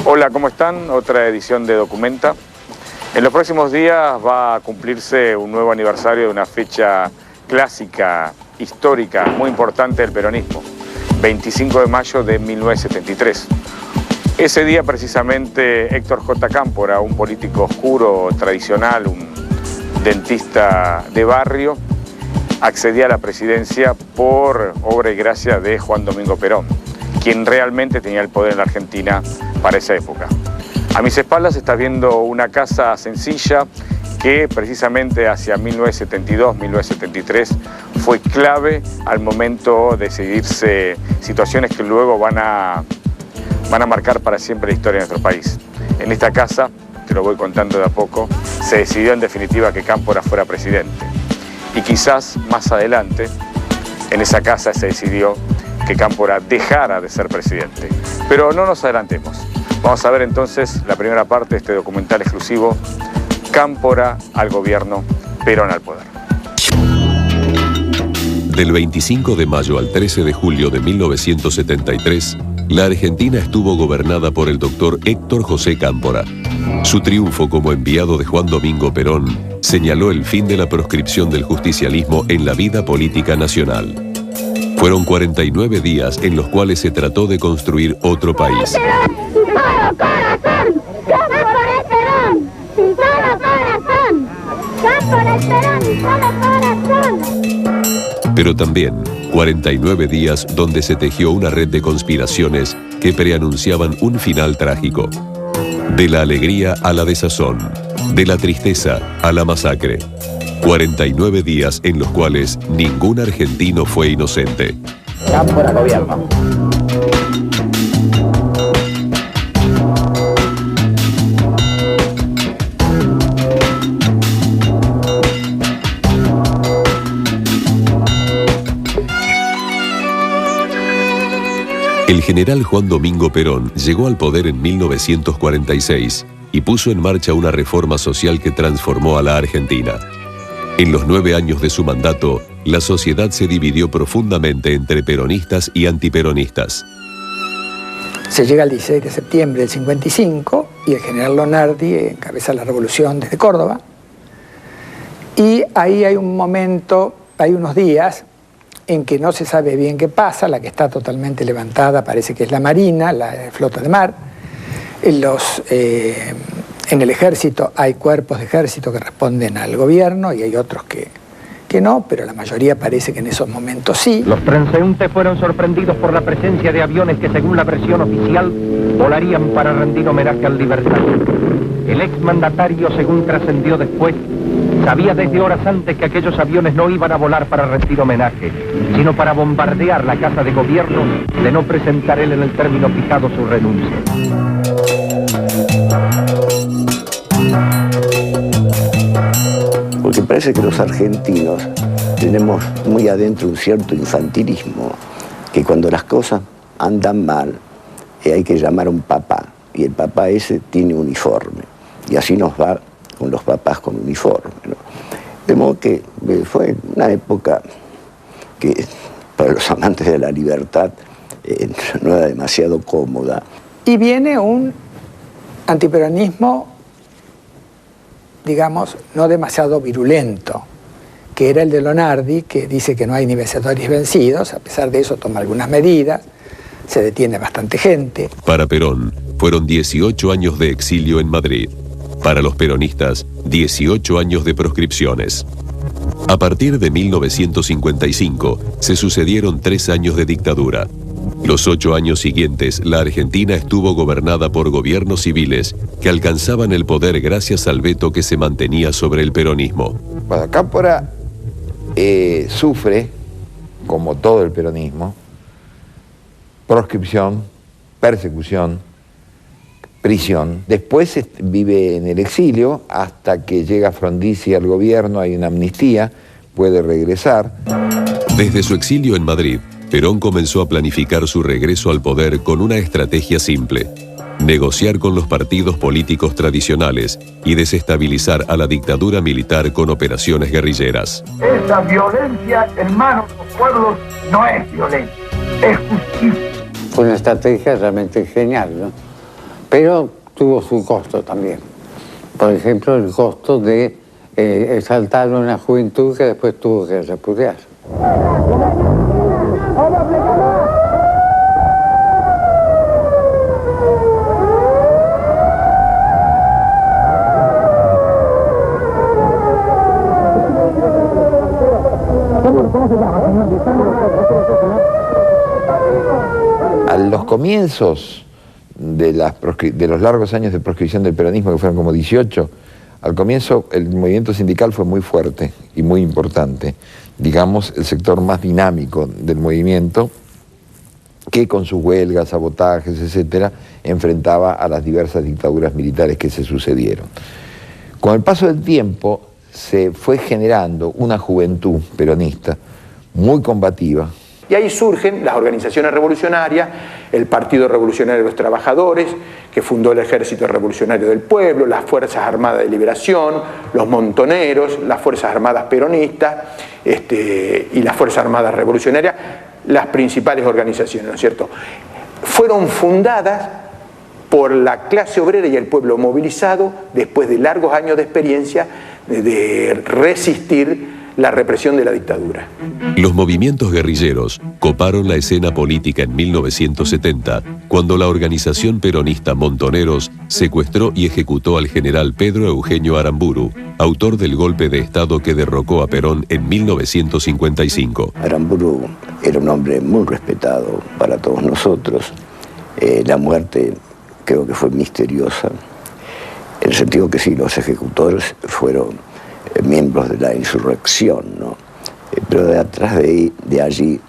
Hola, ¿cómo están? Otra edición de Documenta. En los próximos días va a cumplirse un nuevo aniversario de una fecha clásica, histórica, muy importante del peronismo, 25 de mayo de 1973. Ese día precisamente Héctor J. Cámpora, un político oscuro, tradicional, un dentista de barrio, accedía a la presidencia por obra y gracia de Juan Domingo Perón, quien realmente tenía el poder en la Argentina para esa época. A mis espaldas está viendo una casa sencilla que precisamente hacia 1972-1973 fue clave al momento de decidirse situaciones que luego van a marcar para siempre la historia de nuestro país. En esta casa, te lo voy contando de a poco, se decidió en definitiva que Cámpora fuera presidente. Y quizás más adelante, en esa casa se decidió que Cámpora dejara de ser presidente. Pero no nos adelantemos. Vamos a ver entonces la primera parte de este documental exclusivo, Cámpora al gobierno, Perón al poder. Del 25 de mayo al 13 de julio de 1973, la Argentina estuvo gobernada por el doctor Héctor José Cámpora. Su triunfo como enviado de Juan Domingo Perón señaló el fin de la proscripción del justicialismo en la vida política nacional. Fueron 49 días en los cuales se trató de construir otro país. ¡Solo corazón! ¡Cámpora es Perón! ¡Solo corazón! ¡Cámpora es Perón! ¡Solo corazón! Pero también 49 días donde se tejió una red de conspiraciones que preanunciaban un final trágico. De la alegría a la desazón, de la tristeza a la masacre. 49 días en los cuales ningún argentino fue inocente. Cámpora al gobierno. El general Juan Domingo Perón llegó al poder en 1946 y puso en marcha una reforma social que transformó a la Argentina. En los 9 años de su mandato, la sociedad se dividió profundamente entre peronistas y antiperonistas. Se llega el 16 de septiembre del 55 y el general Lonardi encabeza la revolución desde Córdoba. Y ahí hay un momento, hay unos días en que no se sabe bien qué pasa. La que está totalmente levantada parece que es la Marina, la flota de mar. En el ejército hay cuerpos de ejército que responden al gobierno y hay otros que no, pero la mayoría parece que en esos momentos sí. Los transeúntes fueron sorprendidos por la presencia de aviones que, según la versión oficial, volarían para rendir homenaje al libertador. El exmandatario, según trascendió después, sabía desde horas antes que aquellos aviones no iban a volar para rendir homenaje, sino para bombardear la casa de gobierno, de no presentar él en el término fijado su renuncia. Porque parece que los argentinos tenemos muy adentro un cierto infantilismo, que cuando las cosas andan mal hay que llamar a un papá, y el papá ese tiene uniforme, y así nos va con los papás con uniforme, ¿no? De modo que fue una época que para los amantes de la libertad no era demasiado cómoda. Y viene un antiperonismo, digamos, no demasiado virulento, que era el de Lonardi, que dice que no hay ni vencedores ni vencidos. A pesar de eso toma algunas medidas, se detiene bastante gente. Para Perón, fueron 18 años de exilio en Madrid. Para los peronistas, 18 años de proscripciones. A partir de 1955, se sucedieron 3 años de dictadura. Los 8 años siguientes, la Argentina estuvo gobernada por gobiernos civiles que alcanzaban el poder gracias al veto que se mantenía sobre el peronismo. Bueno, Cámpora sufre, como todo el peronismo, proscripción, persecución, prisión. Después vive en el exilio hasta que llega Frondizi al gobierno, hay una amnistía, puede regresar. Desde su exilio en Madrid, Perón comenzó a planificar su regreso al poder con una estrategia simple: negociar con los partidos políticos tradicionales y desestabilizar a la dictadura militar con operaciones guerrilleras. Esa violencia en manos de los pueblos no es violencia, es justicia. Fue una estrategia realmente genial, ¿no? Pero tuvo su costo también. Por ejemplo, el costo de exaltar una juventud que después tuvo que repudiar. A los comienzos de los largos años de proscripción del peronismo, que fueron como 18, al comienzo el movimiento sindical fue muy fuerte y muy importante, digamos el sector más dinámico del movimiento, que con sus huelgas, sabotajes, etcétera, enfrentaba a las diversas dictaduras militares que se sucedieron. Con el paso del tiempo se fue generando una juventud peronista muy combativa. Y ahí surgen las organizaciones revolucionarias, el Partido Revolucionario de los Trabajadores, que fundó el Ejército Revolucionario del Pueblo, las Fuerzas Armadas de Liberación, los Montoneros, las Fuerzas Armadas Peronistas y las Fuerzas Armadas Revolucionarias, las principales organizaciones, ¿no es cierto? Fueron fundadas por la clase obrera y el pueblo movilizado después de largos años de experiencia de resistir la represión de la dictadura. Los movimientos guerrilleros coparon la escena política en 1970, cuando la organización peronista Montoneros secuestró y ejecutó al general Pedro Eugenio Aramburu, autor del golpe de Estado que derrocó a Perón en 1955. Aramburu era un hombre muy respetado para todos nosotros. La muerte creo que fue misteriosa, en el sentido que sí, los ejecutores fueron miembros de la insurrección, ¿no? Pero de atrás de allí,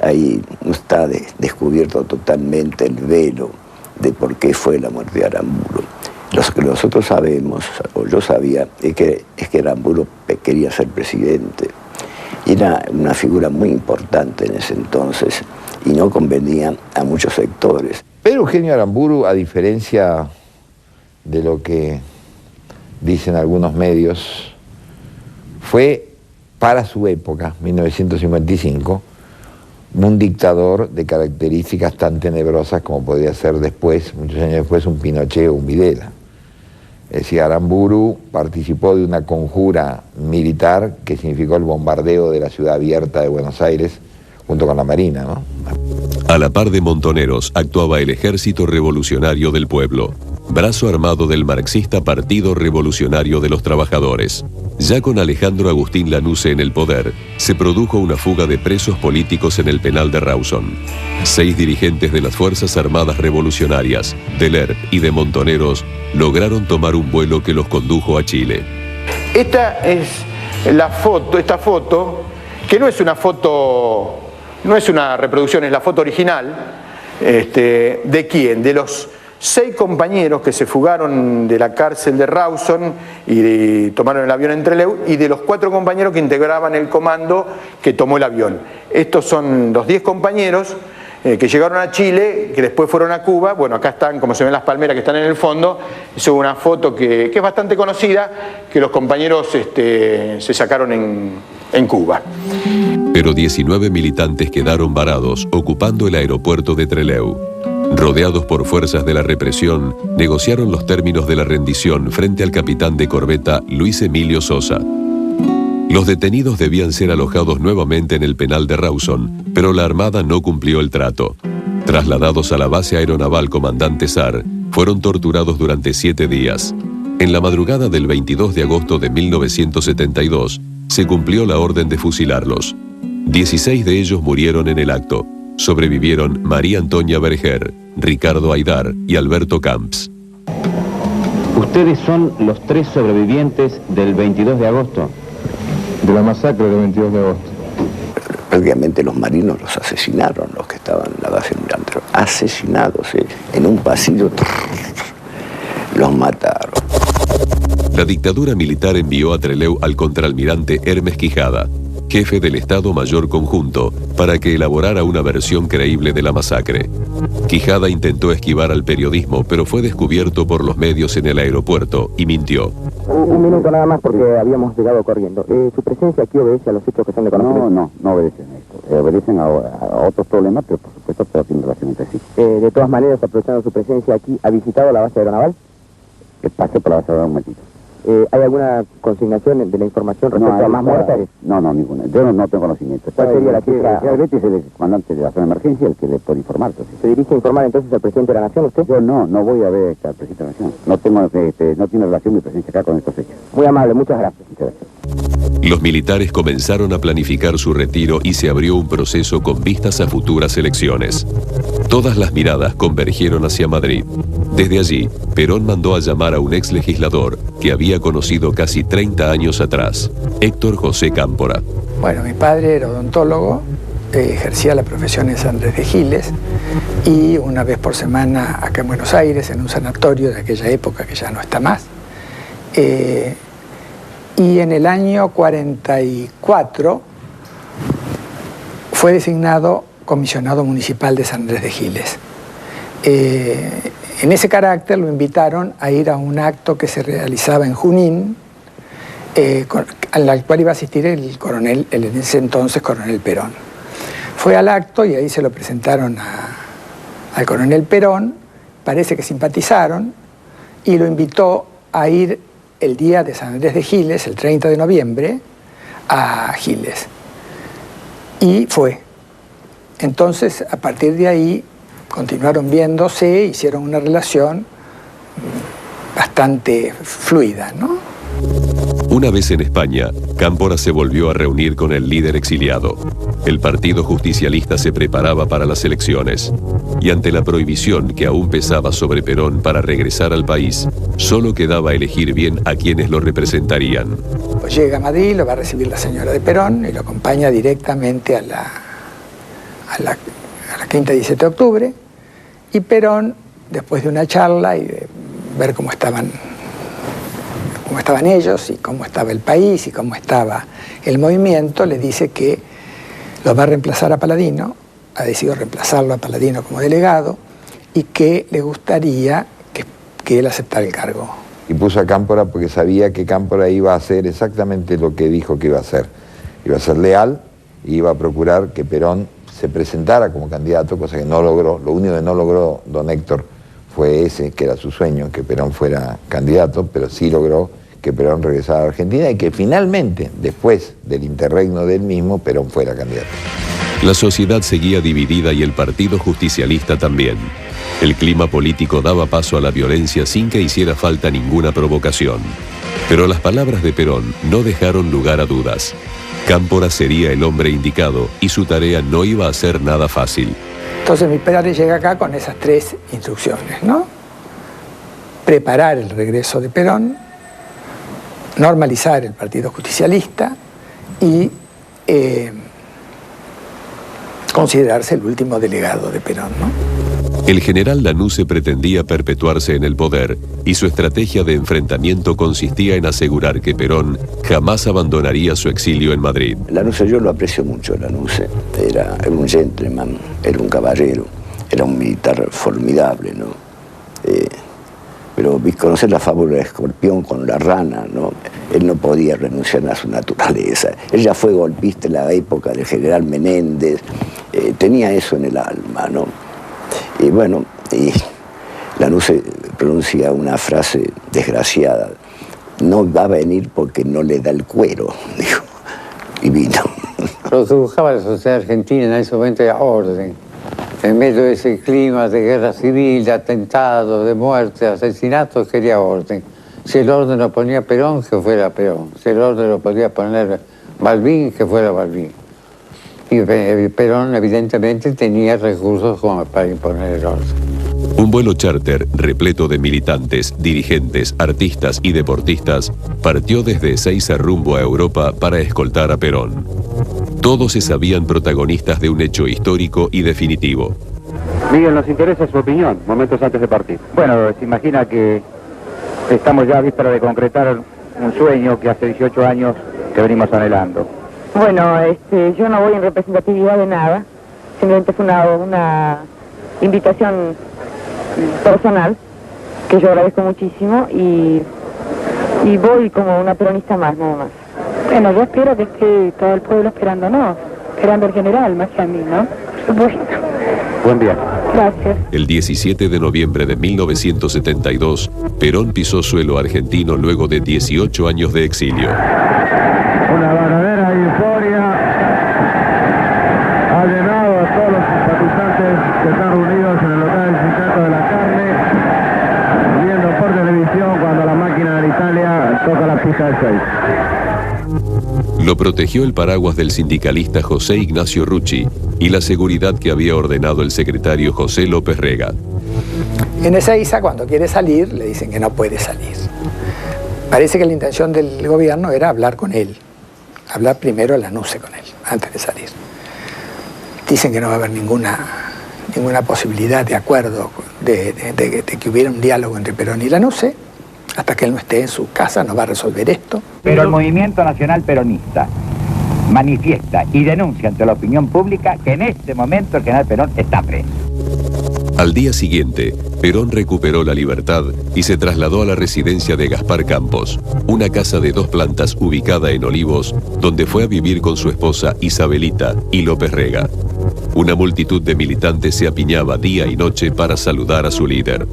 ahí no está descubierto totalmente el velo de por qué fue la muerte de Aramburu. Lo que nosotros sabemos, o yo sabía, es que Aramburu quería ser presidente. Y era una figura muy importante en ese entonces y no convenía a muchos sectores. Pedro Eugenio Aramburu, a diferencia de lo que dicen algunos medios, fue, para su época, 1955, un dictador de características tan tenebrosas como podría ser después, muchos años después, un Pinochet o un Videla. Es decir, Aramburu participó de una conjura militar que significó el bombardeo de la ciudad abierta de Buenos Aires junto con la Marina, ¿no? A la par de Montoneros actuaba el Ejército Revolucionario del Pueblo, brazo armado del marxista Partido Revolucionario de los Trabajadores. Ya con Alejandro Agustín Lanusse en el poder, se produjo una fuga de presos políticos en el penal de Rawson. 6 dirigentes de las Fuerzas Armadas Revolucionarias, del ERP y de Montoneros, lograron tomar un vuelo que los condujo a Chile. Esta es esta foto, que no es una foto, no es una reproducción, es la foto original. ¿De quién? De los 6 compañeros que se fugaron de la cárcel de Rawson y tomaron el avión en Trelew, y de los 4 compañeros que integraban el comando que tomó el avión. Estos son los 10 compañeros que llegaron a Chile, que después fueron a Cuba. Bueno, acá están, como se ven las palmeras que están en el fondo. Es una foto que es bastante conocida, que los compañeros se sacaron en Cuba. Pero 19 militantes quedaron varados ocupando el aeropuerto de Trelew. Rodeados por fuerzas de la represión, negociaron los términos de la rendición frente al capitán de corbeta Luis Emilio Sosa. Los detenidos debían ser alojados nuevamente en el penal de Rawson, pero la Armada no cumplió el trato. Trasladados a la base aeronaval Comandante Sar, fueron torturados durante 7 días. En la madrugada del 22 de agosto de 1972, se cumplió la orden de fusilarlos. 16 de ellos murieron en el acto. Sobrevivieron María Antonia Berger, Ricardo Aydar y Alberto Camps. ¿Ustedes son los 3 sobrevivientes del 22 de agosto? De la masacre del 22 de agosto. Prácticamente los marinos los asesinaron, los que estaban en la base Almirante. Asesinados, en un pasillo, los mataron. La dictadura militar envió a Trelew al contraalmirante Hermes Quijada, jefe del Estado Mayor Conjunto, para que elaborara una versión creíble de la masacre. Quijada intentó esquivar al periodismo, pero fue descubierto por los medios en el aeropuerto y mintió. Un minuto nada más porque habíamos llegado corriendo. ¿Su presencia aquí obedece a los hechos que son de conocimiento? No obedecen a esto. obedecen a otros problemas, pero por supuesto todos tienen relación entre sí. De todas maneras, aprovechando su presencia aquí, ¿ha visitado la base aeronaval? Que pase por la base de un momentito. ¿Hay alguna consignación de la información respecto a más muertes? No, ninguna. Yo no tengo conocimiento. ¿Cuál sería la cifra? Realmente es el comandante de la zona de emergencia el que le puede informar. ¿Se dirige a informar entonces al presidente de la Nación usted? Yo no voy a ver al presidente de la Nación. No tiene relación mi presencia acá con estos hechos. Muy amable, muchas gracias. Muchas gracias. Los militares comenzaron a planificar su retiro y se abrió un proceso con vistas a futuras elecciones. Todas las miradas convergieron hacia Madrid. Desde allí, Perón mandó a llamar a un ex legislador que había conocido casi 30 años atrás, Héctor José Cámpora. Bueno, mi padre era odontólogo, ejercía la profesión en San Andrés de Giles y una vez por semana acá en Buenos Aires, en un sanatorio de aquella época que ya no está más. Y en el año 44 fue designado comisionado municipal de San Andrés de Giles. En ese carácter lo invitaron a ir a un acto que se realizaba en Junín, al cual iba a asistir el en ese entonces coronel Perón. Fue al acto y ahí se lo presentaron al coronel Perón, parece que simpatizaron, y lo invitó a ir el día de San Andrés de Giles, el 30 de noviembre, a Giles. Y fue. Entonces, a partir de ahí, continuaron viéndose, hicieron una relación bastante fluida, ¿no? Una vez en España, Cámpora se volvió a reunir con el líder exiliado. El Partido Justicialista se preparaba para las elecciones. Y ante la prohibición que aún pesaba sobre Perón para regresar al país, solo quedaba elegir bien a quienes lo representarían. Pues llega a Madrid, lo va a recibir la señora de Perón y lo acompaña directamente a la quinta 17 de octubre, y Perón, después de una charla y de ver cómo estaban ellos y cómo estaba el país y cómo estaba el movimiento, le dice que lo va a reemplazar a Paladino, ha decidido reemplazarlo a Paladino como delegado, y que le gustaría que él aceptara el cargo. Y puso a Cámpora porque sabía que Cámpora iba a hacer exactamente lo que dijo que iba a hacer. Iba a ser leal y iba a procurar que Perón se presentara como candidato, cosa que no logró. Lo único que no logró don Héctor fue ese, que era su sueño, que Perón fuera candidato, pero sí logró que Perón regresara a Argentina y que finalmente, después del interregno del mismo, Perón fuera candidato. La sociedad seguía dividida y el Partido Justicialista también. El clima político daba paso a la violencia sin que hiciera falta ninguna provocación. Pero las palabras de Perón no dejaron lugar a dudas. Cámpora sería el hombre indicado y su tarea no iba a ser nada fácil. Entonces mi padre llega acá con esas tres instrucciones, ¿no? Preparar el regreso de Perón, normalizar el Partido Justicialista y considerarse el último delegado de Perón, ¿no? El general Lanusse pretendía perpetuarse en el poder y su estrategia de enfrentamiento consistía en asegurar que Perón jamás abandonaría su exilio en Madrid. Lanusse, yo lo aprecio mucho, Lanusse. Era un gentleman, era un caballero, era un militar formidable, ¿no? Pero conocer la fábula de Escorpión con la rana, ¿no? Él no podía renunciar a su naturaleza. Él ya fue golpista en la época del general Menéndez, tenía eso en el alma, ¿no? Y bueno, Lanusse pronuncia una frase desgraciada: no va a venir porque no le da el cuero, dijo, y vino. Lo que buscaba la sociedad argentina en ese momento era orden. En medio de ese clima de guerra civil, de atentados, de muertes, de asesinatos, quería orden. Si el orden lo ponía Perón, que fuera Perón. Si el orden lo podía poner Balbín, que fuera Balbín. Y Perón evidentemente tenía recursos como para imponer el orden. Un vuelo charter repleto de militantes, dirigentes, artistas y deportistas partió desde Ezeiza rumbo a Europa para escoltar a Perón. Todos se sabían protagonistas de un hecho histórico y definitivo. Miguel, nos interesa su opinión, momentos antes de partir. Bueno, se imagina que estamos ya a víspera de concretar un sueño que hace 18 años que venimos anhelando. Bueno, yo no voy en representatividad de nada, simplemente fue una invitación personal que yo agradezco muchísimo y voy como una peronista más, nada más. Bueno, yo espero que esté todo el pueblo esperándonos. esperando al general más que a mí, ¿no? Por supuesto. Buen día. Gracias. El 17 de noviembre de 1972, Perón pisó suelo argentino luego de 18 años de exilio. Una verdadera euforia ha llenado a todos los simpatizantes que están reunidos en el local del Sindicato de la Carne, viendo por televisión cuando la máquina de Italia toca la pija de 6. Lo protegió el paraguas del sindicalista José Ignacio Rucci y la seguridad que había ordenado el secretario José López Rega. En Ezeiza, cuando quiere salir, le dicen que no puede salir. Parece que la intención del gobierno era hablar con él, hablar primero a Lanuse con él, antes de salir. Dicen que no va a haber ninguna posibilidad de acuerdo, de que hubiera un diálogo entre Perón y Lanuse. Hasta que él no esté en su casa no va a resolver esto. Pero el Movimiento Nacional Peronista manifiesta y denuncia ante la opinión pública que en este momento el general Perón está preso. Al día siguiente, Perón recuperó la libertad y se trasladó a la residencia de Gaspar Campos, una casa de 2 plantas ubicada en Olivos, donde fue a vivir con su esposa Isabelita y López Rega. Una multitud de militantes se apiñaba día y noche para saludar a su líder.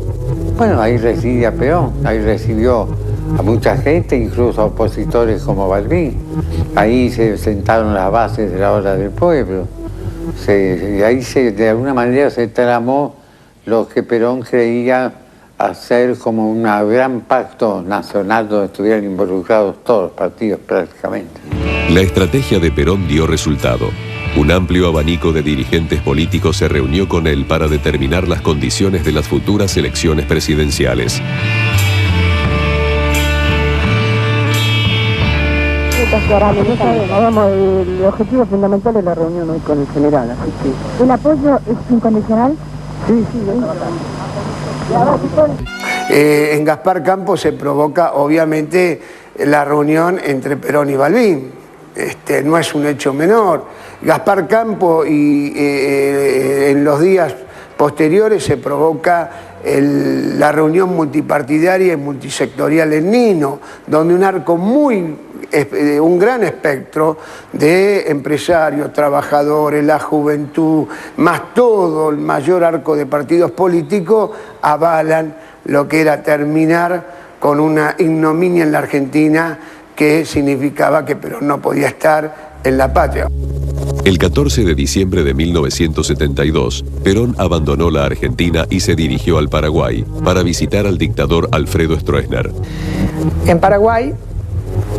Bueno, ahí residía Perón, ahí recibió a mucha gente, incluso a opositores como Balbín. Ahí se sentaron las bases de la obra del pueblo. Y ahí de alguna manera se tramó lo que Perón creía hacer como un gran pacto nacional donde estuvieran involucrados todos los partidos prácticamente. La estrategia de Perón dio resultado. Un amplio abanico de dirigentes políticos se reunió con él para determinar las condiciones de las futuras elecciones presidenciales. El objetivo fundamental es la reunión hoy con el general, así que... ¿El apoyo es incondicional? Sí. En Gaspar Campos se provoca, obviamente, la reunión entre Perón y Balbín. No es un hecho menor. Gaspar Campos y en los días posteriores se provoca la reunión multipartidaria y multisectorial en Nino, donde un arco un gran espectro de empresarios, trabajadores, la juventud, más todo el mayor arco de partidos políticos avalan lo que era terminar con una ignominia en la Argentina que significaba que Perón no podía estar en la patria. El 14 de diciembre de 1972, Perón abandonó la Argentina y se dirigió al Paraguay para visitar al dictador Alfredo Stroessner. En Paraguay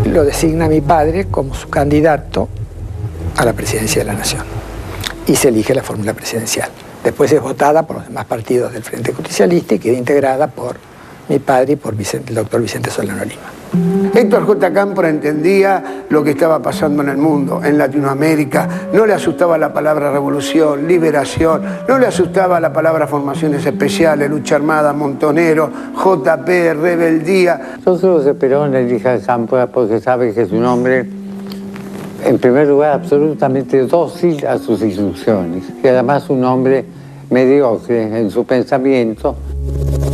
lo designa mi padre como su candidato a la presidencia de la Nación y se elige la fórmula presidencial. Después es votada por los demás partidos del Frente Justicialista y queda integrada por mi padre y por el doctor Vicente Solano Lima. Héctor J. Cámpora entendía lo que estaba pasando en el mundo, en Latinoamérica. No le asustaba la palabra revolución, liberación, no le asustaba la palabra formaciones especiales, lucha armada, montonero, JP, rebeldía. Yo creo que Perón elige a Cámpora porque sabe que es un hombre, en primer lugar, absolutamente dócil a sus instrucciones, y además un hombre mediocre en su pensamiento.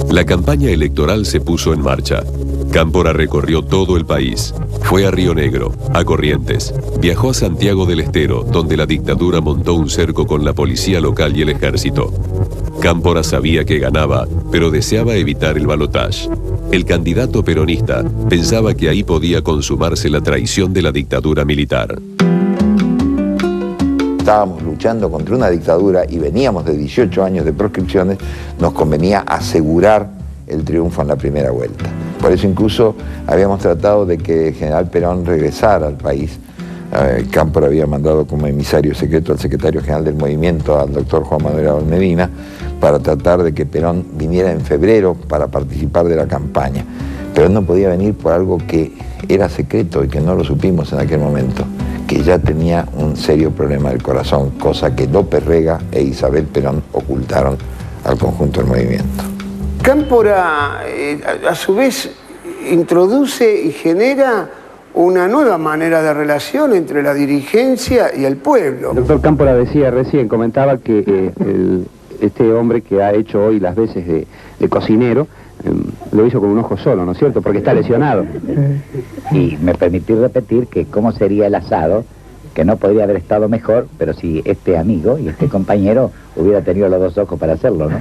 La campaña electoral se puso en marcha. Cámpora recorrió todo el país. Fue a Río Negro, a Corrientes. Viajó a Santiago del Estero, donde la dictadura montó un cerco con la policía local y el ejército. Cámpora sabía que ganaba, pero deseaba evitar el balotaje. El candidato peronista pensaba que ahí podía consumarse la traición de la dictadura militar. Estábamos luchando contra una dictadura y veníamos de 18 años de proscripciones, nos convenía asegurar el triunfo en la primera vuelta. Por eso incluso habíamos tratado de que el general Perón regresara al país. Cámpora había mandado como emisario secreto al secretario general del movimiento, al doctor Juan Manuel Abal Medina, para tratar de que Perón viniera en febrero para participar de la campaña. Perón no podía venir por algo que era secreto y que no lo supimos en aquel momento, que ya tenía un serio problema del corazón, cosa que López Rega e Isabel Perón ocultaron al conjunto del movimiento. Cámpora, a su vez, introduce y genera una nueva manera de relación entre la dirigencia y el pueblo. El doctor Cámpora decía recién, comentaba que este hombre que ha hecho hoy las veces de cocinero, lo hizo con un ojo solo, ¿no es cierto? Porque está lesionado. Y me permití repetir que cómo sería el asado que no podría haber estado mejor, pero si este amigo y este compañero hubiera tenido los dos ojos para hacerlo, ¿no?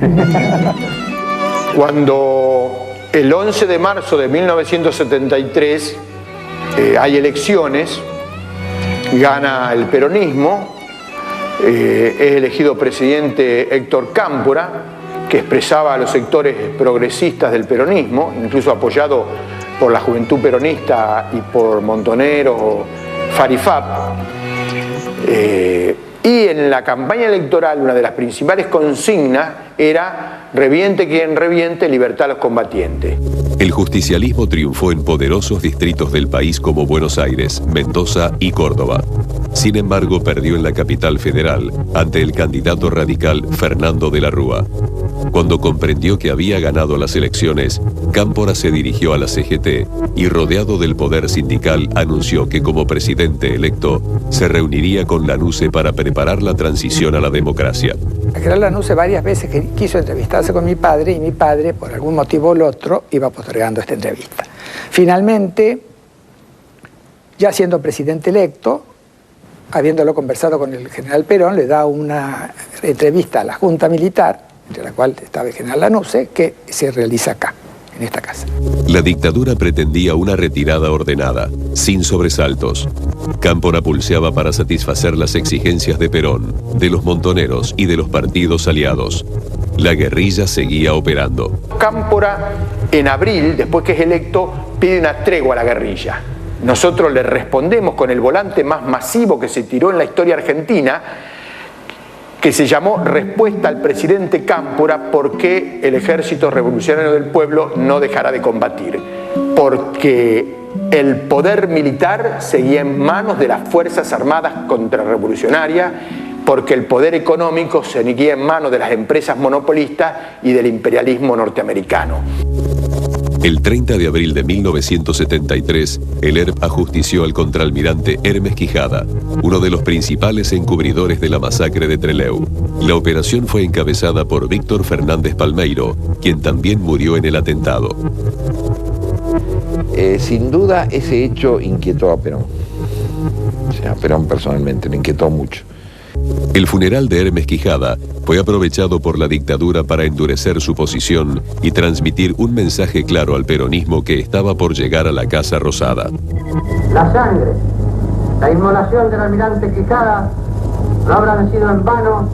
Cuando el 11 de marzo de 1973 hay elecciones, gana el peronismo, es elegido presidente Héctor Cámpora, que expresaba a los sectores progresistas del peronismo, incluso apoyado por la Juventud Peronista y por Montonero, Farifap. Y en la campaña electoral una de las principales consignas era reviente quien reviente, libertad a los combatientes. El justicialismo triunfó en poderosos distritos del país como Buenos Aires, Mendoza y Córdoba. Sin embargo, perdió en la capital federal ante el candidato radical Fernando de la Rúa. Cuando comprendió que había ganado las elecciones, Cámpora se dirigió a la CGT y, rodeado del poder sindical, anunció que como presidente electo se reuniría con Lanusse para preparar la transición a la democracia. El general Lanusse varias veces quiso entrevistarse con mi padre y mi padre, por algún motivo o el otro, iba postergando esta entrevista. Finalmente, ya siendo presidente electo, habiéndolo conversado con el general Perón, le da una entrevista a la Junta Militar, entre la cual estaba el general Lanusse, que se realiza acá, en esta casa. La dictadura pretendía una retirada ordenada, sin sobresaltos. Cámpora pulseaba para satisfacer las exigencias de Perón, de los montoneros y de los partidos aliados. La guerrilla seguía operando. Cámpora, en abril, después que es electo, pide una tregua a la guerrilla. Nosotros le respondemos con el volante más masivo que se tiró en la historia argentina, que se llamó Respuesta al presidente Cámpora, porque el Ejército Revolucionario del Pueblo no dejará de combatir. Porque el poder militar seguía en manos de las Fuerzas Armadas Contrarrevolucionarias, porque el poder económico seguía en manos de las empresas monopolistas y del imperialismo norteamericano. El 30 de abril de 1973, el ERP ajustició al contraalmirante Hermes Quijada, uno de los principales encubridores de la masacre de Trelew. La operación fue encabezada por Víctor Fernández Palmeiro, quien también murió en el atentado. Sin duda, ese hecho inquietó a Perón. O sea, a Perón personalmente le inquietó mucho. El funeral de Hermes Quijada fue aprovechado por la dictadura para endurecer su posición y transmitir un mensaje claro al peronismo que estaba por llegar a la Casa Rosada. La sangre, la inmolación del almirante Quijada no habrán sido en vano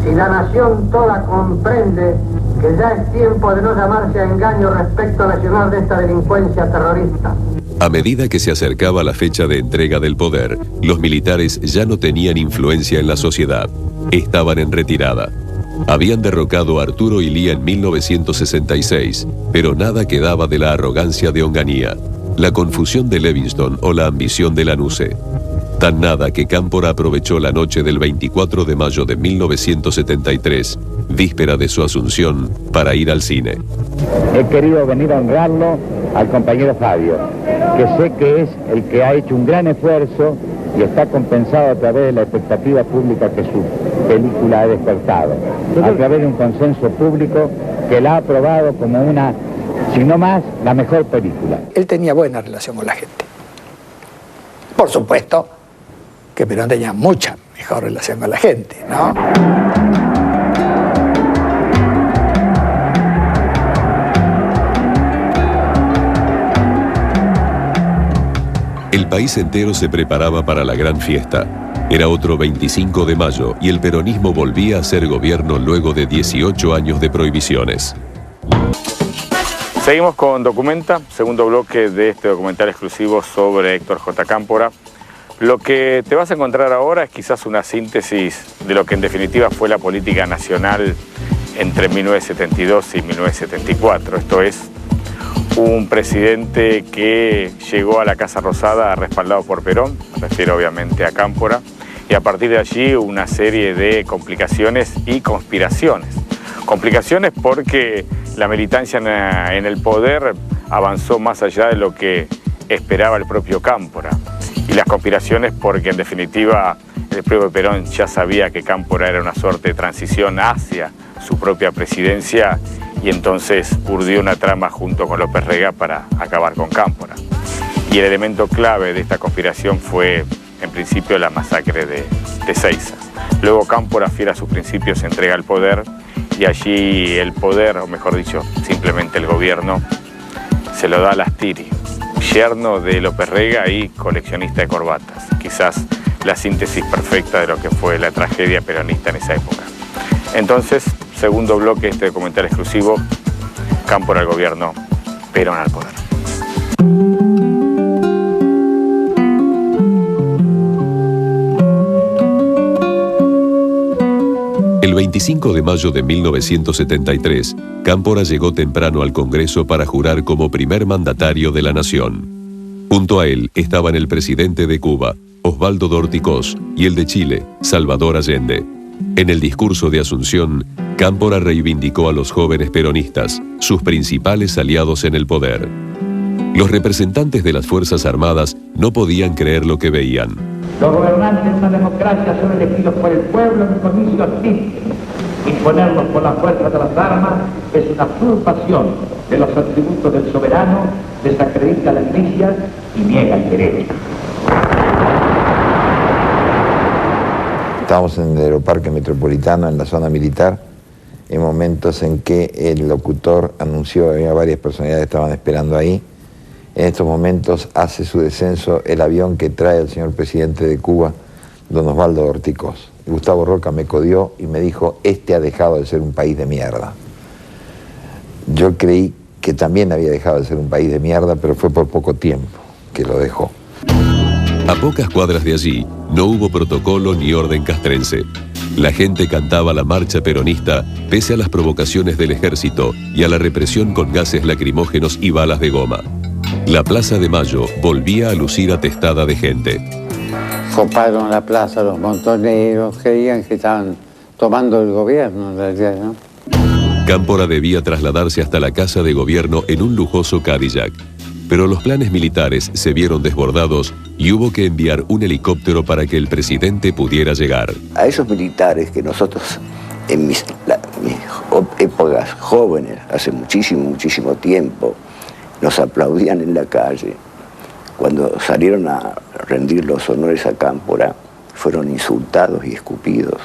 si la nación toda comprende que ya es tiempo de no llamarse a engaño respecto al accionar de esta delincuencia terrorista. A medida que se acercaba la fecha de entrega del poder, los militares ya no tenían influencia en la sociedad. Estaban en retirada. Habían derrocado a Arturo Illia en 1966, pero nada quedaba de la arrogancia de Onganía, la confusión de Levingston o la ambición de Lanusse. Tan nada que Cámpora aprovechó la noche del 24 de mayo de 1973, víspera de su asunción, para ir al cine. He querido venir a honrarlo al compañero Fabio, que sé que es el que ha hecho un gran esfuerzo y está compensado a través de la expectativa pública que su película ha despertado, a través de un consenso público que la ha aprobado como una, si no más, la mejor película. Él tenía buena relación con la gente. Por supuesto que Perón tenía mucha mejor relación con la gente, ¿no? El país entero se preparaba para la gran fiesta. Era otro 25 de mayo y el peronismo volvía a ser gobierno luego de 18 años de prohibiciones. Seguimos con Documenta, segundo bloque de este documental exclusivo sobre Héctor J. Cámpora. Lo que te vas a encontrar ahora es quizás una síntesis de lo que en definitiva fue la política nacional entre 1972 y 1974. Esto es, un presidente que llegó a la Casa Rosada respaldado por Perón, me refiero obviamente a Cámpora, y a partir de allí una serie de complicaciones y conspiraciones. Complicaciones porque la militancia en el poder avanzó más allá de lo que esperaba el propio Cámpora. Y las conspiraciones porque en definitiva el propio Perón ya sabía que Cámpora era una suerte de transición hacia su propia presidencia y entonces urdió una trama junto con López Rega para acabar con Cámpora. Y el elemento clave de esta conspiración fue en principio la masacre de Ezeiza. Luego Cámpora, fiel a sus principios, se entrega al poder y allí el poder, o mejor dicho, simplemente el gobierno, se lo da a Lastiri, yerno de López Rega y coleccionista de corbatas. Quizás la síntesis perfecta de lo que fue la tragedia peronista en esa época. Entonces, segundo bloque de este documental exclusivo, Cámpora al gobierno, Perón al poder. El 25 de mayo de 1973, Cámpora llegó temprano al Congreso para jurar como primer mandatario de la nación. Junto a él estaban el presidente de Cuba, Osvaldo Dorticós, y el de Chile, Salvador Allende. En el discurso de Asunción, Cámpora reivindicó a los jóvenes peronistas, sus principales aliados en el poder. Los representantes de las Fuerzas Armadas no podían creer lo que veían. Los gobernantes de una democracia son elegidos por el pueblo en comicios limpios. Imponerlos por la fuerza de las armas es una usurpación de los atributos del soberano, desacredita a la Iglesia y niega el derecho. Estábamos en el Aeroparque Metropolitano, en la zona militar, en momentos en que el locutor anunció que había varias personalidades que estaban esperando ahí. En estos momentos hace su descenso el avión que trae al señor presidente de Cuba, don Osvaldo Dorticós. Gustavo Roca me codió y me dijo, este ha dejado de ser un país de mierda. Yo creí que también había dejado de ser un país de mierda, pero fue por poco tiempo que lo dejó. A pocas cuadras de allí, no hubo protocolo ni orden castrense. La gente cantaba la marcha peronista pese a las provocaciones del ejército y a la represión con gases lacrimógenos y balas de goma. La Plaza de Mayo volvía a lucir atestada de gente. Coparon la plaza los montoneros, creían que estaban tomando el gobierno en realidad, ¿no? Cámpora debía trasladarse hasta la casa de gobierno en un lujoso Cadillac. Pero los planes militares se vieron desbordados y hubo que enviar un helicóptero para que el presidente pudiera llegar. A esos militares que nosotros, en mis épocas jóvenes, hace muchísimo tiempo, nos aplaudían en la calle. Cuando salieron a rendir los honores a Cámpora, fueron insultados y escupidos.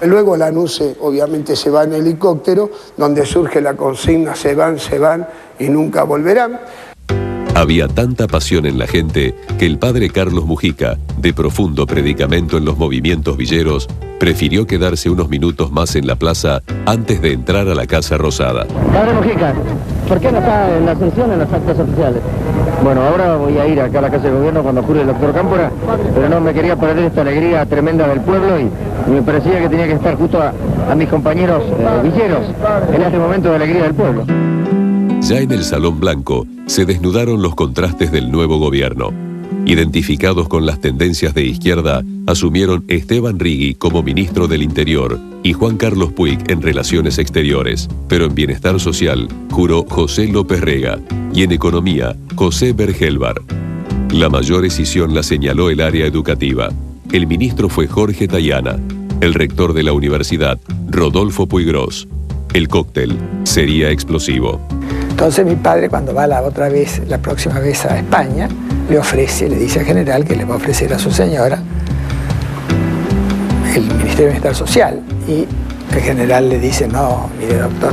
Luego Lanuse obviamente se va en helicóptero, donde surge la consigna se van y nunca volverán. Había tanta pasión en la gente que el padre Carlos Mujica, de profundo predicamento en los movimientos villeros, prefirió quedarse unos minutos más en la plaza antes de entrar a la Casa Rosada. Padre Mujica, ¿por qué no está en la sesión en los actos oficiales? Bueno, ahora voy a ir acá a la Casa de Gobierno cuando jure el doctor Cámpora, pero no me quería perder esta alegría tremenda del pueblo y me parecía que tenía que estar justo a mis compañeros villeros en este momento de alegría del pueblo. Ya en el Salón Blanco se desnudaron los contrastes del nuevo gobierno. Identificados con las tendencias de izquierda, asumieron Esteban Rigui como ministro del Interior y Juan Carlos Puig en Relaciones Exteriores. Pero en Bienestar Social juró José López Rega y en Economía José Bergelbar. La mayor escisión la señaló el área educativa. El ministro fue Jorge Tayana, el rector de la universidad, Rodolfo Puigros. El cóctel sería explosivo. Entonces mi padre, cuando va la próxima vez a España, le dice al general que le va a ofrecer a su señora el Ministerio de Bienestar Social. Y el general le dice, no, mire doctor,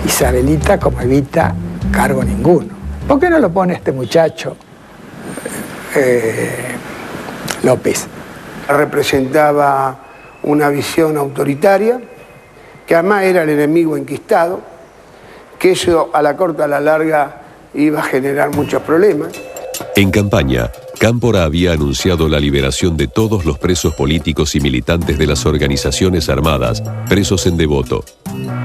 Isabelita como Evita, cargo ninguno. ¿Por qué no lo pone este muchacho López? Representaba una visión autoritaria, que además era el enemigo enquistado, que eso a la corta, a la larga, iba a generar muchos problemas. En campaña, Cámpora había anunciado la liberación de todos los presos políticos y militantes de las organizaciones armadas, presos en Devoto.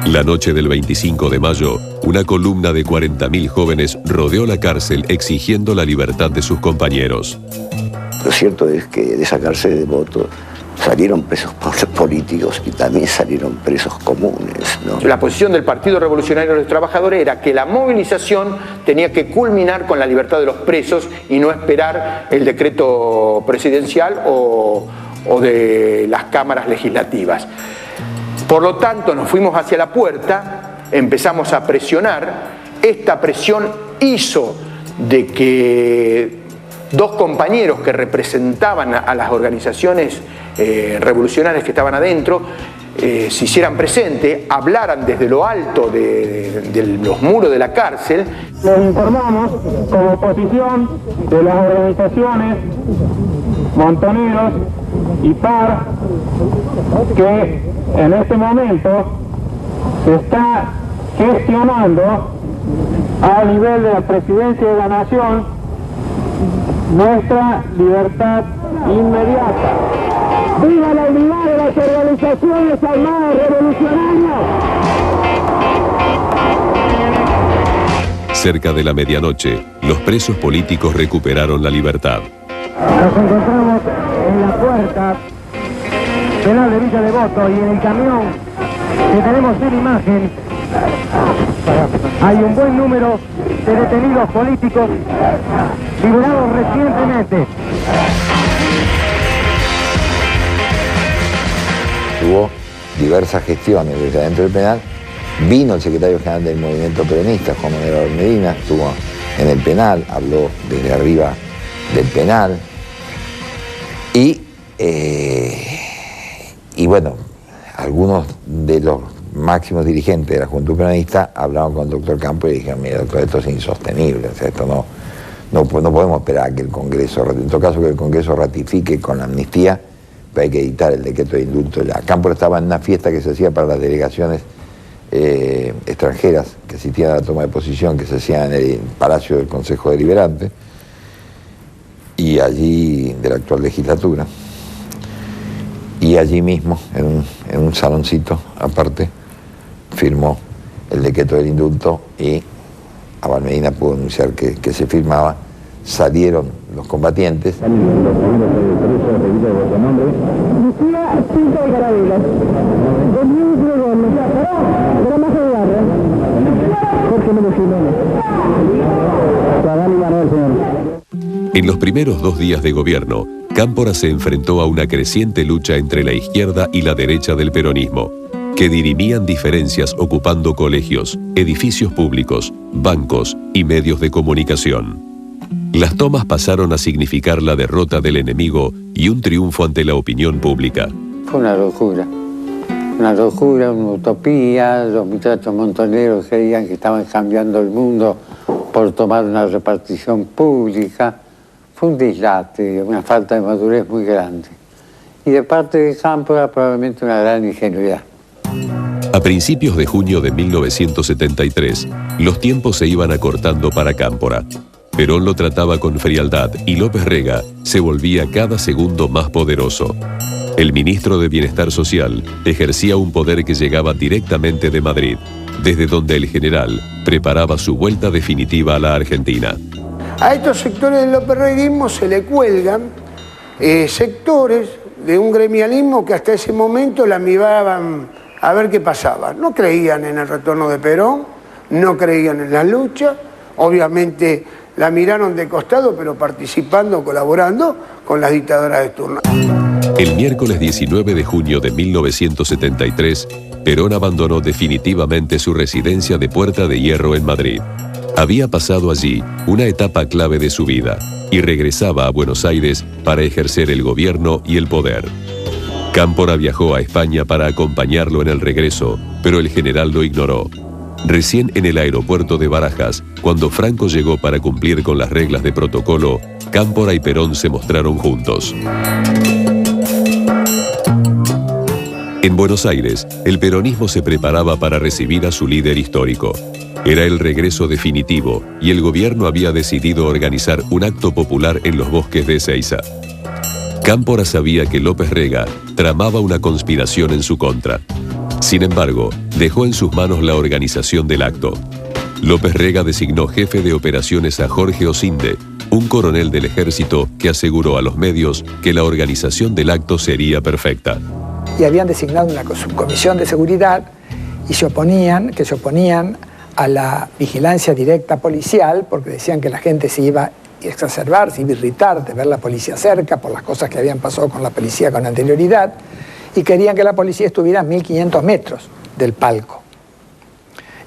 La noche del 25 de mayo, una columna de 40.000 jóvenes rodeó la cárcel exigiendo la libertad de sus compañeros. Lo cierto es que de esa cárcel de Devoto salieron presos políticos y también salieron presos comunes, ¿no? La posición del Partido Revolucionario de los Trabajadores era que la movilización tenía que culminar con la libertad de los presos y no esperar el decreto presidencial o de las cámaras legislativas. Por lo tanto, nos fuimos hacia la puerta, empezamos a presionar. Esta presión hizo de que dos compañeros que representaban a las organizaciones revolucionarias que estaban adentro se hicieran presente, hablaran desde lo alto de los muros de la cárcel. Les informamos como oposición de las organizaciones Montoneros y PAR que en este momento se está gestionando a nivel de la Presidencia de la Nación nuestra libertad inmediata. ¡Viva la unidad de las organizaciones armadas revolucionarias! Cerca de la medianoche, los presos políticos recuperaron la libertad. Nos encontramos en la puerta penal de Villa Devoto y en el camión que tenemos en imagen hay un buen número de detenidos políticos liberados recientemente. Hubo diversas gestiones desde adentro del penal. Vino el secretario general del movimiento peronista, Juan Manuel Medina, estuvo en el penal, habló desde arriba del penal. Y bueno, algunos de los máximos dirigentes de la Juventud Peronista hablaban con el doctor Campo y dijeron: mira, doctor, esto es insostenible, o sea, esto no podemos esperar a que el Congreso, en todo caso que el Congreso ratifique con la amnistía, pero hay que editar el decreto de indulto ya. Cámpora estaba en una fiesta que se hacía para las delegaciones extranjeras que asistían a la toma de posición, que se hacía en el Palacio del Consejo Deliberante, y allí de la actual legislatura. Y allí mismo, en un saloncito aparte, firmó el decreto del indulto y Abal Medina pudo anunciar que se firmaba. Salieron los combatientes. En los primeros 2 días de gobierno, Cámpora se enfrentó a una creciente lucha entre la izquierda y la derecha del peronismo, que dirimían diferencias ocupando colegios, edificios públicos, bancos y medios de comunicación. Las tomas pasaron a significar la derrota del enemigo y un triunfo ante la opinión pública. Fue una locura, una utopía. Los muchachos montoneros creían que estaban cambiando el mundo por tomar una repartición pública. Fue un dislate, una falta de madurez muy grande. Y de parte de Cámpora probablemente una gran ingenuidad. A principios de junio de 1973, los tiempos se iban acortando para Cámpora. Perón lo trataba con frialdad y López Rega se volvía cada segundo más poderoso. El ministro de Bienestar Social ejercía un poder que llegaba directamente de Madrid, desde donde el general preparaba su vuelta definitiva a la Argentina. A estos sectores del lópezreguismo se le cuelgan sectores de un gremialismo que hasta ese momento la miraban a ver qué pasaba. No creían en el retorno de Perón, no creían en la lucha, obviamente la miraron de costado, pero participando, colaborando con las dictadoras de turno. El miércoles 19 de junio de 1973, Perón abandonó definitivamente su residencia de Puerta de Hierro en Madrid. Había pasado allí una etapa clave de su vida y regresaba a Buenos Aires para ejercer el gobierno y el poder. Cámpora viajó a España para acompañarlo en el regreso, pero el general lo ignoró. Recién en el aeropuerto de Barajas, cuando Franco llegó para cumplir con las reglas de protocolo, Cámpora y Perón se mostraron juntos. En Buenos Aires, el peronismo se preparaba para recibir a su líder histórico. Era el regreso definitivo y el gobierno había decidido organizar un acto popular en los bosques de Ezeiza. Cámpora sabía que López Rega tramaba una conspiración en su contra. Sin embargo, dejó en sus manos la organización del acto. López Rega designó jefe de operaciones a Jorge Osinde, un coronel del ejército que aseguró a los medios que la organización del acto sería perfecta. Y habían designado una subcomisión de seguridad y se oponían a la vigilancia directa policial porque decían que la gente se iba a exacerbar, se iba a irritar de ver la policía cerca por las cosas que habían pasado con la policía con anterioridad, y querían que la policía estuviera a 1500 metros del palco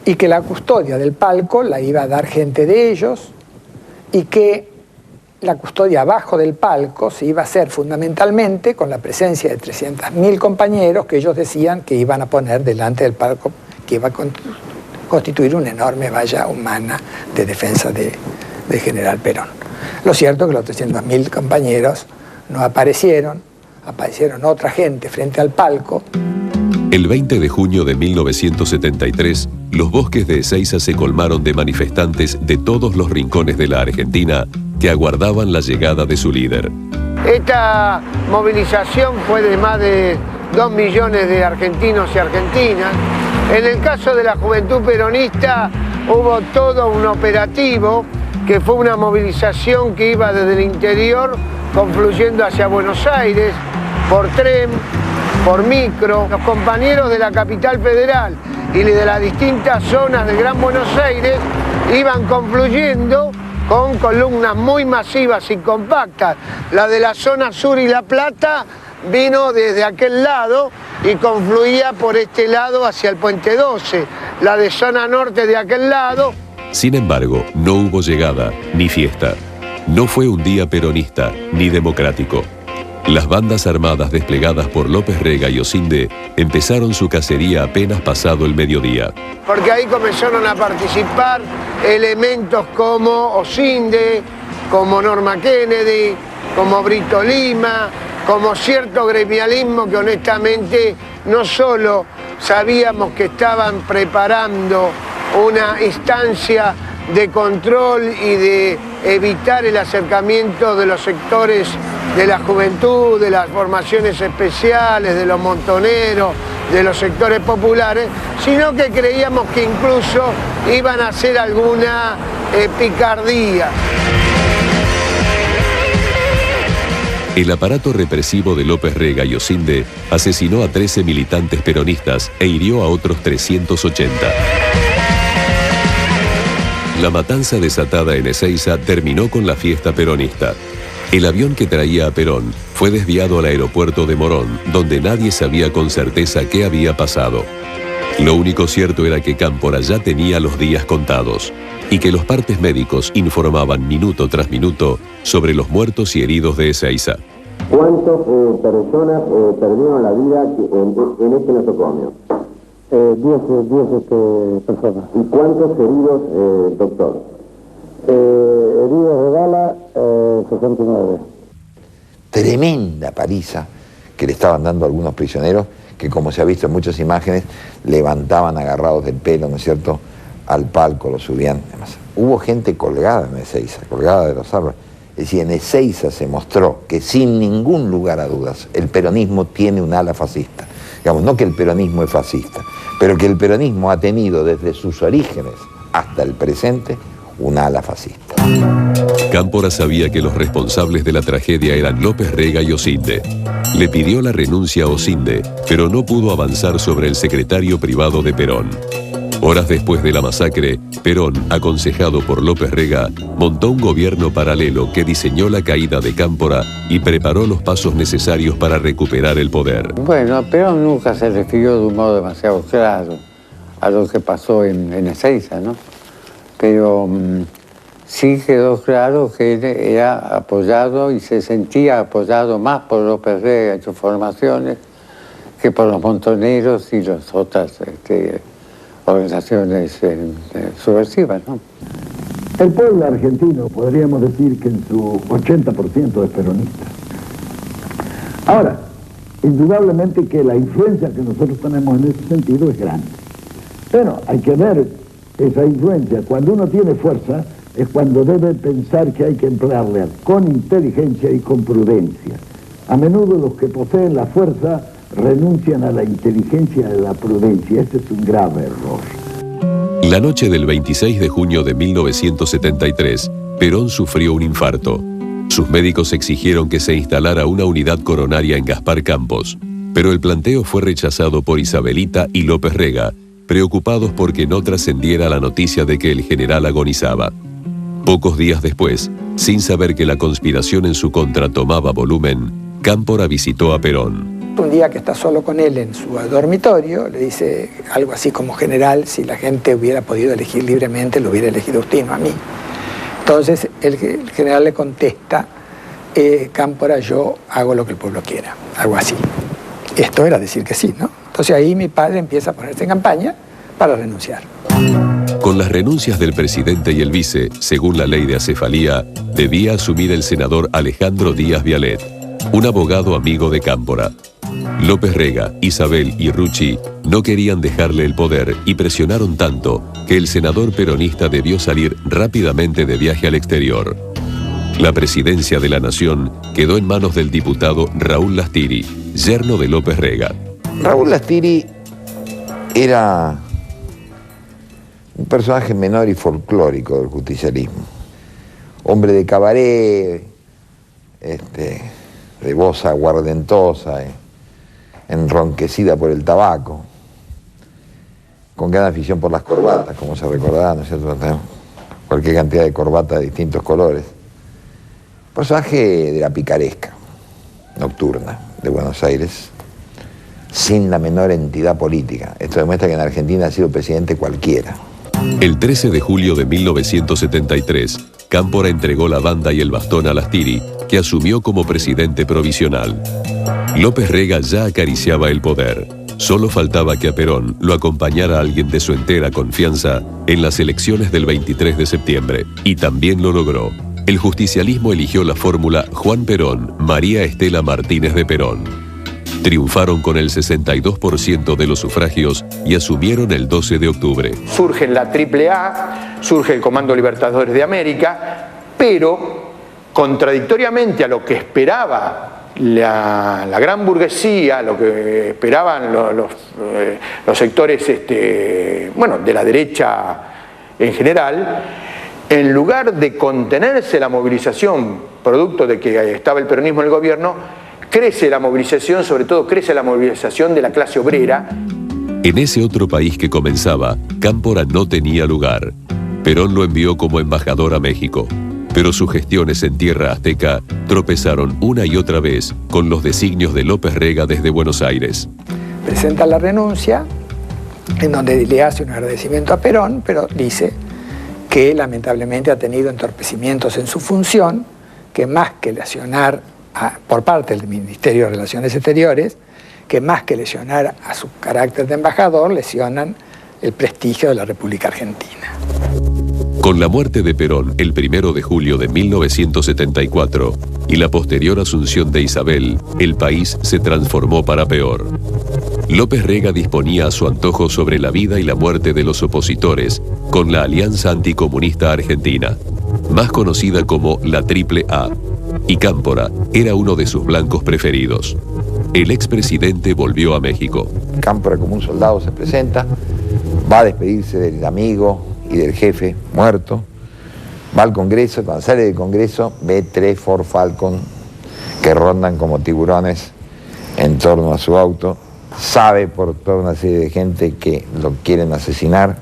y que la custodia del palco la iba a dar gente de ellos y que la custodia abajo del palco se iba a hacer fundamentalmente con la presencia de 300.000 compañeros que ellos decían que iban a poner delante del palco, que iba a constituir una enorme valla humana de defensa de General Perón. Lo cierto es que los 300.000 compañeros no aparecieron, aparecieron otra gente frente al palco. El 20 de junio de 1973, los bosques de Ezeiza se colmaron de manifestantes de todos los rincones de la Argentina que aguardaban la llegada de su líder. Esta movilización fue de más de 2 millones de argentinos y argentinas. En el caso de la Juventud Peronista hubo todo un operativo que fue una movilización que iba desde el interior confluyendo hacia Buenos Aires, por tren, por micro. Los compañeros de la capital federal y de las distintas zonas del Gran Buenos Aires iban confluyendo con columnas muy masivas y compactas. La de la zona sur y La Plata vino desde aquel lado y confluía por este lado hacia el Puente 12. La de zona norte de aquel lado. Sin embargo, no hubo llegada ni fiesta. No fue un día peronista ni democrático. Las bandas armadas desplegadas por López Rega y Osinde empezaron su cacería apenas pasado el mediodía. Porque ahí comenzaron a participar elementos como Osinde, como Norma Kennedy, como Brito Lima, como cierto gremialismo que honestamente no solo sabíamos que estaban preparando una instancia de control y de evitar el acercamiento de los sectores de la juventud, de las formaciones especiales, de los montoneros, de los sectores populares, sino que creíamos que incluso iban a hacer alguna picardía. El aparato represivo de López Rega y Osinde asesinó a 13 militantes peronistas e hirió a otros 380. La matanza desatada en Ezeiza terminó con la fiesta peronista. El avión que traía a Perón fue desviado al aeropuerto de Morón, donde nadie sabía con certeza qué había pasado. Lo único cierto era que Cámpora ya tenía los días contados y que los partes médicos informaban minuto tras minuto sobre los muertos y heridos de Ezeiza. ¿Cuántas personas perdieron la vida en este nosocomio? 10 personas. ¿Y cuántos heridos, doctor? Heridos de bala, 69. Tremenda paliza que le estaban dando a algunos prisioneros que, como se ha visto en muchas imágenes, levantaban agarrados del pelo, ¿no es cierto?, al palco, lo subían. Además, hubo gente colgada en Ezeiza, colgada de los árboles. Es decir, en Ezeiza se mostró que sin ningún lugar a dudas el peronismo tiene un ala fascista. Digamos, no que el peronismo es fascista, pero que el peronismo ha tenido desde sus orígenes hasta el presente un ala fascista. Cámpora sabía que los responsables de la tragedia eran López Rega y Osinde. Le pidió la renuncia a Osinde, pero no pudo avanzar sobre el secretario privado de Perón. Horas después de la masacre, Perón, aconsejado por López Rega, montó un gobierno paralelo que diseñó la caída de Cámpora y preparó los pasos necesarios para recuperar el poder. Bueno, Perón nunca se refirió de un modo demasiado claro a lo que pasó en Ezeiza, ¿no? Pero sí quedó claro que él era apoyado y se sentía apoyado más por López Rega y sus formaciones que por los montoneros y las otras organizaciones subversivas, ¿no? El pueblo argentino podríamos decir que en su 80% es peronista. Ahora, indudablemente que la influencia que nosotros tenemos en ese sentido es grande. Pero hay que ver esa influencia. Cuando uno tiene fuerza es cuando debe pensar que hay que emplearla con inteligencia y con prudencia. A menudo los que poseen la fuerza renuncian a la inteligencia y a la prudencia. Este es un grave error. La noche del 26 de junio de 1973, Perón sufrió un infarto. Sus médicos exigieron que se instalara una unidad coronaria en Gaspar Campos, pero el planteo fue rechazado por Isabelita y López Rega, preocupados porque no trascendiera la noticia de que el general agonizaba. Pocos días después, sin saber que la conspiración en su contra tomaba volumen, Cámpora visitó a Perón. Un día que está solo con él en su dormitorio, le dice algo así como: general, si la gente hubiera podido elegir libremente, lo hubiera elegido usted, no a mí. Entonces el general le contesta, Cámpora, yo hago lo que el pueblo quiera, algo así. Esto era decir que sí, ¿no? Entonces ahí mi padre empieza a ponerse en campaña para renunciar. Con las renuncias del presidente y el vice, según la ley de acefalía, debía asumir el senador Alejandro Díaz Vialet, un abogado amigo de Cámpora. López Rega, Isabel y Rucci no querían dejarle el poder y presionaron tanto que el senador peronista debió salir rápidamente de viaje al exterior. La presidencia de la nación quedó en manos del diputado Raúl Lastiri, yerno de López Rega. Raúl Lastiri era un personaje menor y folclórico del justicialismo. Hombre de cabaret, de voz aguardentosa, enronquecida por el tabaco, con gran afición por las corbatas, como se recordará, ¿no es cierto? Cualquier cantidad de corbatas de distintos colores. Personaje de la picaresca nocturna de Buenos Aires, sin la menor entidad política. Esto demuestra que en Argentina ha sido presidente cualquiera. El 13 de julio de 1973, Cámpora entregó la banda y el bastón a Lastiri, que asumió como presidente provisional. López Rega ya acariciaba el poder. Solo faltaba que a Perón lo acompañara alguien de su entera confianza en las elecciones del 23 de septiembre. Y también lo logró. El justicialismo eligió la fórmula Juan Perón, María Estela Martínez de Perón. Triunfaron con el 62% de los sufragios y asumieron el 12 de octubre. Surge la AAA, surge el Comando Libertadores de América, pero contradictoriamente a lo que esperaba la gran burguesía, lo que esperaban los sectores de la derecha en general, en lugar de contenerse la movilización, producto de que estaba el peronismo en el gobierno, crece la movilización, sobre todo crece la movilización de la clase obrera. En ese otro país que comenzaba, Cámpora no tenía lugar. Perón lo envió como embajador a México, pero sus gestiones en tierra azteca tropezaron una y otra vez con los designios de López Rega desde Buenos Aires. Presenta la renuncia, en donde le hace un agradecimiento a Perón, pero dice que lamentablemente ha tenido entorpecimientos en su función, que más que lesionar por parte del Ministerio de Relaciones Exteriores, que más que lesionar a su carácter de embajador, lesionan el prestigio de la República Argentina. Con la muerte de Perón el 1 de julio de 1974 y la posterior asunción de Isabel, el país se transformó para peor. López Rega disponía a su antojo sobre la vida y la muerte de los opositores con la Alianza Anticomunista Argentina, más conocida como la AAA, y Cámpora era uno de sus blancos preferidos. El expresidente volvió a México. Cámpora, como un soldado, se presenta, va a despedirse del amigo y del jefe muerto, va al Congreso. Cuando sale del Congreso ve 3 Ford Falcon que rondan como tiburones en torno a su auto, sabe por toda una serie de gente que lo quieren asesinar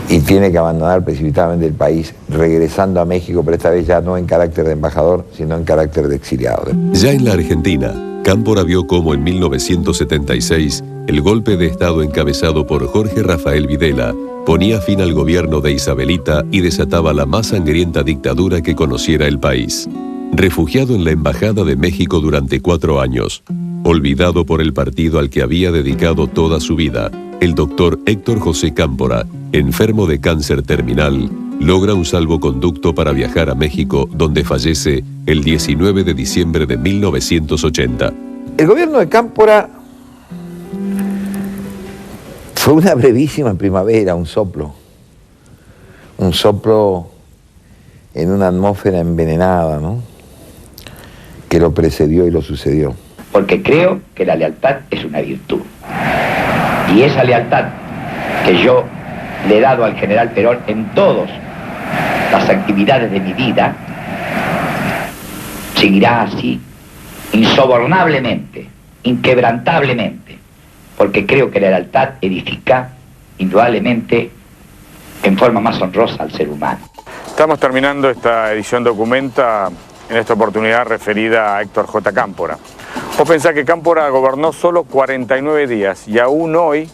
y tiene que abandonar precipitadamente el país, regresando a México, pero esta vez ya no en carácter de embajador, sino en carácter de exiliado. Ya en la Argentina, Cámpora vio cómo en 1976 el golpe de Estado encabezado por Jorge Rafael Videla ponía fin al gobierno de Isabelita y desataba la más sangrienta dictadura que conociera el país. Refugiado en la Embajada de México durante 4 años, olvidado por el partido al que había dedicado toda su vida, el doctor Héctor José Cámpora, enfermo de cáncer terminal, logra un salvoconducto para viajar a México, donde fallece el 19 de diciembre de 1980. El gobierno de Cámpora fue una brevísima primavera, un soplo en una atmósfera envenenada, ¿no?, que lo precedió y lo sucedió. Porque creo que la lealtad es una virtud. Y esa lealtad que yo le he dado al general Perón en todas las actividades de mi vida, seguirá así, insobornablemente, inquebrantablemente, porque creo que la lealtad edifica indudablemente en forma más honrosa al ser humano. Estamos terminando esta edición Documenta, en esta oportunidad referida a Héctor J. Cámpora. Vos pensás que Cámpora gobernó solo 49 días y aún hoy,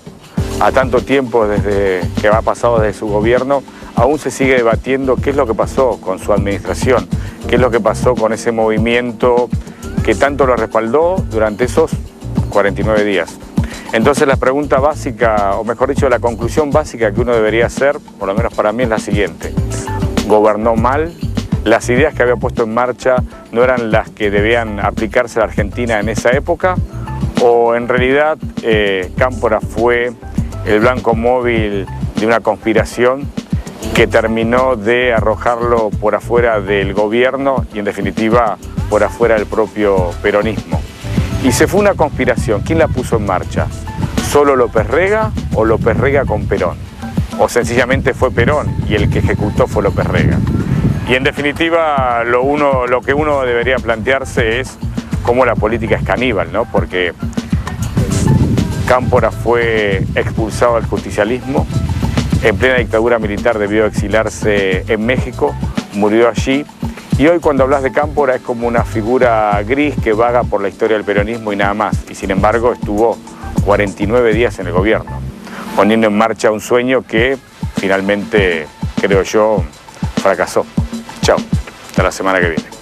a tanto tiempo desde que ha pasado desde su gobierno, aún se sigue debatiendo qué es lo que pasó con su administración, qué es lo que pasó con ese movimiento que tanto lo respaldó durante esos 49 días. Entonces la pregunta básica, o mejor dicho, la conclusión básica que uno debería hacer, por lo menos para mí, es la siguiente. ¿Gobernó mal? ¿Las ideas que había puesto en marcha no eran las que debían aplicarse a la Argentina en esa época? ¿O en realidad Cámpora fue el blanco móvil de una conspiración que terminó de arrojarlo por afuera del gobierno y en definitiva por afuera del propio peronismo? Y se fue una conspiración. ¿Quién la puso en marcha? ¿Solo López Rega o López Rega con Perón? ¿O sencillamente fue Perón y el que ejecutó fue López Rega? Y en definitiva lo que uno debería plantearse es cómo la política es caníbal, ¿no? Porque Cámpora fue expulsado del justicialismo, en plena dictadura militar debió exiliarse en México, murió allí, y hoy cuando hablas de Cámpora es como una figura gris que vaga por la historia del peronismo y nada más, y sin embargo estuvo 49 días en el gobierno, poniendo en marcha un sueño que finalmente, creo yo, fracasó. Chao, hasta la semana que viene.